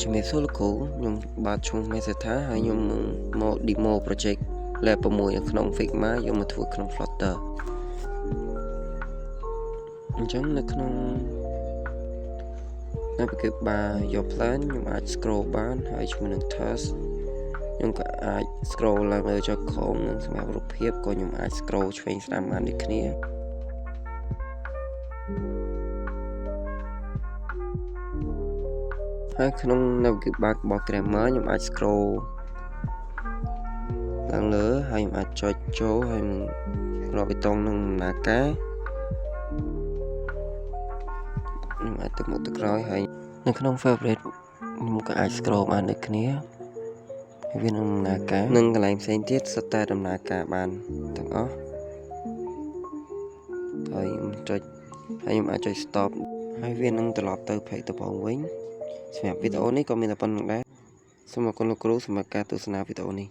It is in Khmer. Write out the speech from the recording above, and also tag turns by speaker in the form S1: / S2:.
S1: ជំរាបសួរលោកគ្រូខ្ញុំបាទឈ្មោះមេសេដ្ឋាហើយខ្ញុំមក demo project lab 6នៅក្នុង Figma យកមកធ្វើក្នុង Flutter អញ្ចឹងនៅក្នុងnavigate bar យក plan ខ្ញុំអាច scroll បានហើយជាមួយនឹង task ខ្ញុំក៏អាច scroll ឡើងលើចុចក្រោមនឹងសម្រាប់រូបភាពក៏ខ្ញុំអាច scroll ឆ្វេងស្ដាំបានដូចគ្នាហើយក្នុង navigate bar របស់ grammar ខ្ញុំអាច scroll ឡើងលើហើយខ្ញុំអាចចុចចូលហើយរាប់ប៊ីតុងនឹងដំណើរការខ្ញុំអាចទៅមុខទៅក្រោយហើយនៅក្នុង favorite ខ្ញុំក៏អាច scroll បានដូចគ្នាហើយវានឹងដំណើរការនិងកន្លែងផ្សេងទៀតសុទ្ធតែដំណើរការបានទាំងអស់ហើយខ្ញុំចុចហើយខ្ញុំអាចចុច stop ហើយវានឹងត្រឡប់ទៅ page ដំបូងវិញសម្រាប់វីដេអូនេះក៏មានតែប៉ុណ្្នឹងដែរសូមអរគុណលោកគ្រូសម្រាប់ការទស្សនាវីដេអូនេះ